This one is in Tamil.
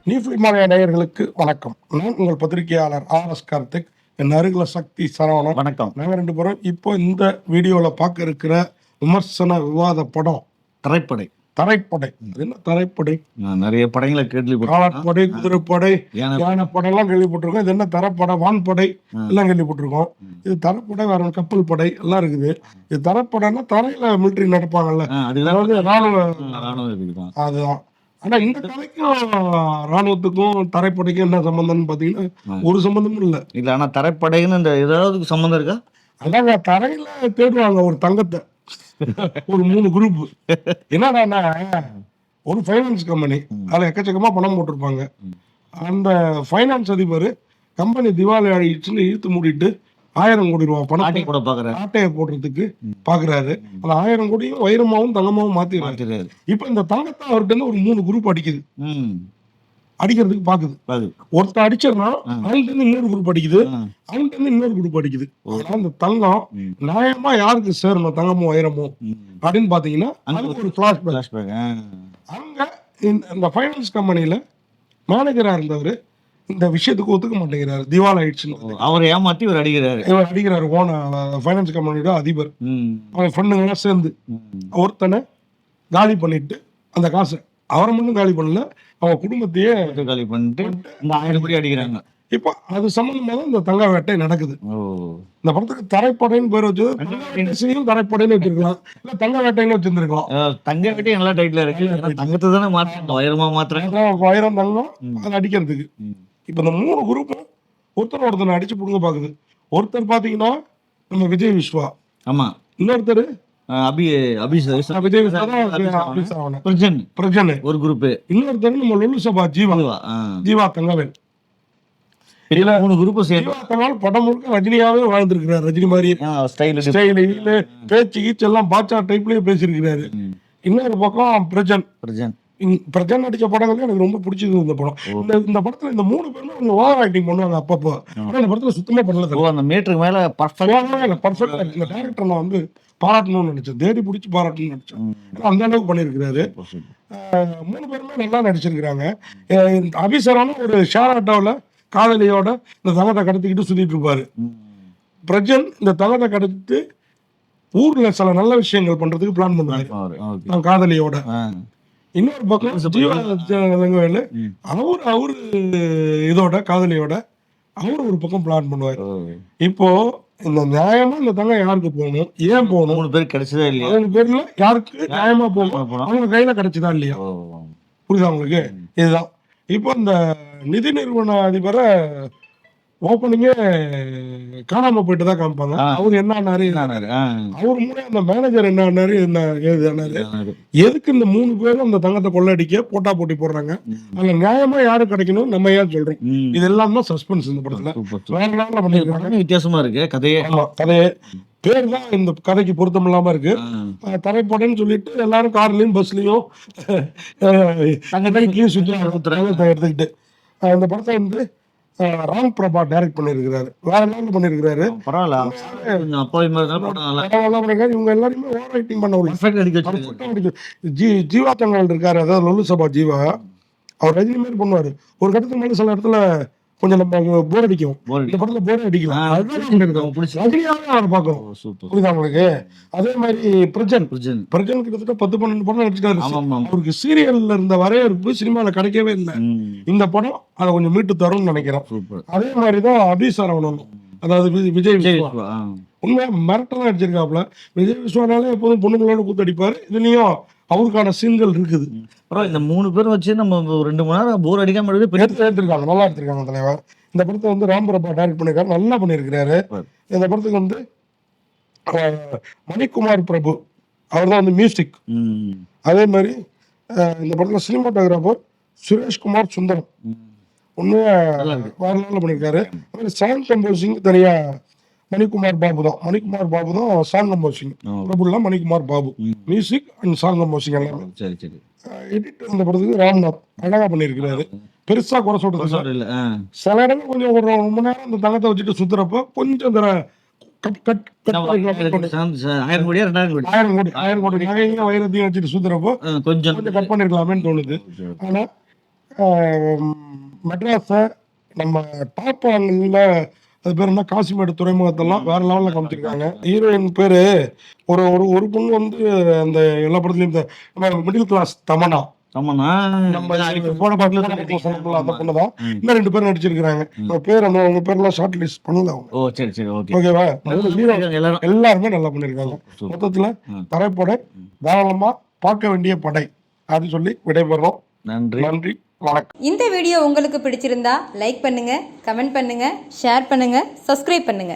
நீஃபிலிமாலய நேயர்களுக்கு வணக்கம். நான் உங்கள் பத்திரிகையாளர் ஆர்.எஸ். கார்த்திக். என் அருகில சக்தி சரவணன். வணக்கம். நாங்கள் 2 பேரும் இப்போ இந்த வீடியோவில் பார்க்க இருக்கிற விமர்சன விவாத படம் திரைப்படை. தரைப்படை. அது என்ன தரைப்படை? நிறைய படங்களை கேள்விப்பட்டேன். காலாட்படை, குதிரைப்படை, யானைப்படைலாம் கேள்விப்பட்டிருக்கோம். இது என்ன தரப்படை, வான்படை எல்லாம் கேள்விப்பட்டிருக்கோம். இது தரப்படை, வேற கப்பல் படை எல்லாம் இருக்குது. இது தரப்படைன்னா தரையில மிலிட்டரி நடப்பாங்கல்ல, அதாவது ராணுவ. அதுதான். ஆனா இந்த கதைக்கும் ராணுவத்துக்கும் தரைப்படைக்கும் என்ன சம்பந்தம்னு பாத்தீங்கன்னா ஒரு சம்பந்தமும் இல்ல. இல்ல, ஆனா தரைப்படைன்னு இந்த ஏதாவது சம்பந்தம் இருக்கா? அதாங்க, தரையில தேடுவாங்க ஒரு தங்கத்தை. ஒரு 3 குரூப். என்னடான்னா, ஒரு ஃபைனான்ஸ் கம்பெனி, அதுல எக்கச்சக்கமா பணம் போட்டிருப்பாங்க. அந்த ஃபைனான்ஸ் அதிபர் கம்பெனி திவாலி ஆயிடுச்சுன்னு இழுத்து மூடிட்டு 1000 கோடி ரூபாய் பணத்தை கூட பாக்குறேன், ஆட்டையை போடுறதுக்கு பாக்குறாரு. அந்த 1000 கோடியும் வைரமாவும் தங்கமாவும் மாத்திடுறாரு. இப்ப இந்த தங்கத்தை அவர்கிட்ட இருந்து ஒரு 3 குரூப் அடிக்குது, அடிக்கிறதுக்கு பாக்குது. ஒருத்தர் அடிச்சிடனா அவன்கிட்ட இருந்து இன்னொரு குரூப் அடிக்குது, அவன்கிட்ட இருந்து இன்னொரு குரூப் அடிக்குது. ஆனா அந்த தங்கம் நியாயமா யாருக்கு சேரணும், தங்கமும் வைரமும் அப்படின்னு பாத்தீங்கன்னா அதுக்கு ஒரு பிளாஷ்பேக். அங்க இந்த ஃபைனான்ஸ் கம்பெனில மேனேஜரா இருந்தவர் இந்த விஷயத்துக்கு ஒத்துக்க மாட்டேங்கிறாரு. திவால் ஆயிடுச்சுன்னு அவரை ஏமாத்தி இவர் அடிக்கிறாரு. ஃபைனான்ஸ் கம்பெனியோட அதிபர் அவங்க ஃப்ரெண்டுங்கெல்லாம் சேர்ந்து ஒருத்தனை காலி பண்ணிட்டு அந்த காசை அவரை மட்டும் காலி பண்ணல, அவங்க குடும்பத்தையே காலி பண்ணிட்டு இந்த 1000 கோடி அடிக்கிறாங்க. இப்போ அது சம்பந்தமா தான் இந்த தங்க வேட்டை நடக்குது. இந்த படத்துக்கு தரைப்படைன்னு பேர் வச்சு தரைப்படைன்னு வச்சிருக்கலாம், இல்ல தங்க வேட்டைன்னு வச்சிருந்திருக்கலாம். தங்க வேட்டை நல்லா டைட்டில் இருக்கு. தங்கத்தை தானே மாற்றாங்க, வைரமா மாத்துறாங்க. வைரம் தங்கம் அதை அடிக்கிறதுக்கு. இப்ப இந்த 3 குரூப்பும் ஒருத்தனை அடிச்சு புடுங்க பாக்குது. ஒருத்தர் பாத்தீங்கன்னா நம்ம விஜய் விஸ்வா, ஆமா. இன்னொருத்தர் விஜய் பிரஜன் ஒரு குரூப், இன்னொருத்தர் நம்ம லொல்லு சபா ஜீவா தங்கவேல். 3 குரூப் சேர்ந்து படம் முழுக்க ரஜினியாவே வாழ்ந்துருக்கிறாரு. ரஜினி மாதிரி ஸ்டைலு, பேச்சு கீச்சு எல்லாம் பாட்சா டைப்லயே பேசியிருக்கிறாரு. இன்னொரு பக்கம் பிரஜன் நடிச்ச படங்கள் எனக்கு ரொம்ப பிடிச்சது. இந்த படம், இந்த படத்துல இந்த 3 பேருமே அவங்க ஓவர் ஆக்டிங் பண்ணுவாங்க அப்பப்போ. ஆனா இந்த படத்துல சுத்தமா பண்ணல. அந்த மீட்டருக்கு மேல பர்ஃபெக்டா இந்த டைரக்டர் நான் வந்து பாராட்டணும்னு நினைச்சேன், தேடி பிடிச்சி பாராட்டணும்னு நினைச்சேன். அந்த அளவுக்கு பண்ணியிருக்கிறாரு. 3 பேருமே நல்லா நடிச்சிருக்கிறாங்க. அபிசரான ஒரு ஷேர் ஆட்டோவில் காதலியோட இந்த தங்கத்தை கடத்திக்கிட்டு சுத்திட்டு இருப்பாரு. பிரஜன் இந்த தங்கத்தை கடத்திட்டு ஊர்ல சில நல்ல விஷயங்கள் பண்றதுக்கு பிளான் பண்ணுவாரு காதலியோட. இன்னொரு பக்கம் ஜீவா தங்கவேலு அவரு இதோட காதலியோட அவரு ஒரு பக்கம் பிளான் பண்ணுவாரு. இப்போ இந்த நியாயமா இந்த தங்கம் யாருக்கு போகணும், ஏன் போகணும், 3 பேர் கிடைச்சதா இல்லையா, 3 பேர்ல யாருக்கு நியாயமா போகணும், அவங்க கையில கிடைச்சதா இல்லையா, புரியுதா உங்களுக்கு? இதுதான் இப்போ இந்த நிதி நிறுவன அதிபரை ஓப்பனிங்கே காணாம போயிட்டு தான் காமிப்பாங்க. அவரு என்ன ஆனாரு, அவர் மூலம் அந்த மேனேஜர் என்ன ஆனாரு, எதுக்கு இந்த 3 பேரும் அந்த தங்கத்தை கொள்ளடிக்க போட்டி போடுறாங்க, அங்க நியாயமா யாரு கிடைக்கணும், நம்ம ஏன் சொல்றோம். இதெல்லாம் தான் சஸ்பென்ஸ் இந்த படத்துல. வேற லெவல்ல பண்ணிருக்காங்க. வித்தியாசமா இருக்கு கதையே. பேர் தான் இந்த கதைக்கு பொருத்தம் இல்லாம இருக்கு. தரைப்படைன்னு சொல்லிட்டு எல்லாரும் கார்லயும் பஸ்லயும் எடுத்துக்கிட்டு இந்த படத்தை வந்து ராம் பிரபா டைரக்ட் பண்ணிருக்கிறாரு. வேற லெவல்ல பண்ணிருக்கிறாரு. இவங்க எல்லாருமே ஓவர் ஆக்டிங் பண்ண ஜீவா தங்கவேல் இருக்காரு, அதாவது லொல்லு சபா ஜீவா, அவர் ரஜினி மாதிரி பண்ணுவாரு. ஒரு கட்டத்துக்கு மேல சில இடத்துல கொஞ்சம் நம்ம போர் அடிக்கும். இந்த படத்துல போர் அடிக்கலாம், ரஜினியாவே அவரை பார்க்கணும். புரியுதா உங்களுக்கு? அதே மாதிரி பிரஜன் கிட்டத்தட்ட 10-12 படம் நடிச்சிட்டாரு. அவருக்கு சீரியல்ல இருந்த வரவேற்பு சினிமால கிடைக்கவே இல்லை. இந்த படம் அதை கொஞ்சம் மீட்டு தரும்னு நினைக்கிறேன். அதே மாதிரிதான் அபிசரவணன், அதாவது விஜய் விஸ்வா, உண்மையா மிரட்டெல்லாம் அடிச்சிருக்காப்ல. விஜய் விஸ்வானாலே எப்போதும் பொண்ணுங்களோட கூத்தடிப்பாரு. இதுலயும் அவருக்கான சீன்கள் இருக்குது. இந்த 3 பேரும் வச்சு நம்ம 2 மணி நேரம் போர் அடிக்காம எடுத்திருக்காங்க, நல்லா எடுத்திருக்காங்க தலைவர். இந்த படத்தை வந்து ராம் பிரபா டைரக்ட் பண்ணிருக்காரு, நல்லா பண்ணிருக்கிறாரு. இந்த படத்துக்கு வந்து மணிக்குமார் பிரபு அவர் தான் வந்து மியூசிக். அதே மாதிரி இந்த படத்துல சினிமாட்டோகிராஃபர் சுரேஷ்குமார் சுந்தரம், உண்மையா வேற லெவல்ல பண்ணிருக்காரு. சாங் கம்போசிங் தனியா மணிக்குமார் பாபு தான் சாங் கம்போசிங். பிரபுல Manikumar Babu music and song composing எல்லாமே. எடிட்டர் இந்த படத்துக்கு ராம்நாத் அழகா பண்ணிருக்கிறாரு. பெருசா குறை சொல்றது இல்ல. சில இடங்கள் கொஞ்சம் ஒரு ரொம்ப நேரம் இந்த தங்கத்தை வச்சுட்டு சுத்துறப்ப கொஞ்சம் 1000 கோடி வைரத்தையும் வச்சுட்டு சுத்துறப்போ கொஞ்சம் கட் பண்ணிருக்கலாமேன்னு தோணுது. ஆனா மெட்ராஸை நம்ம டாப் ஆங்கிளில் அது பேர் என்ன காசிமேடு துறைமுகத்தெல்லாம் வேற லெவலில் காமிச்சிருக்காங்க. ஹீரோயின் பேர் ஒரு ஒரு ஒரு பொண்ணு வந்து அந்த எல்லா படத்துலையும் இந்த நம்ம மிடில் கிளாஸ் தமன்னா ஆமாண்ணா நம்ம போன பாட்டுல அந்த பொண்ணு தான். இன்னும் 2 பேர் நடிச்சிருக்காங்க. அவங்க பேர் அந்த அவங்க பேர்லாம் ஷார்ட் லிஸ்ட் பண்ணல அவங்க. ஓ சரி சரி ஓகே ஓகேவா? எல்லாரும் எல்லாருமே நல்லா பண்ணியிருக்காங்க. மொத்தத்துல தரைப்படை தாராளமா பார்க்க வேண்டிய படை அப்படின்னு சொல்லி விடைபெறோம். நன்றி வணக்கம். இந்த வீடியோ உங்களுக்கு பிடிச்சிருந்தா லைக் பண்ணுங்க, கமெண்ட் பண்ணுங்க, ஷேர் பண்ணுங்க, சப்ஸ்கிரைப் பண்ணுங்க.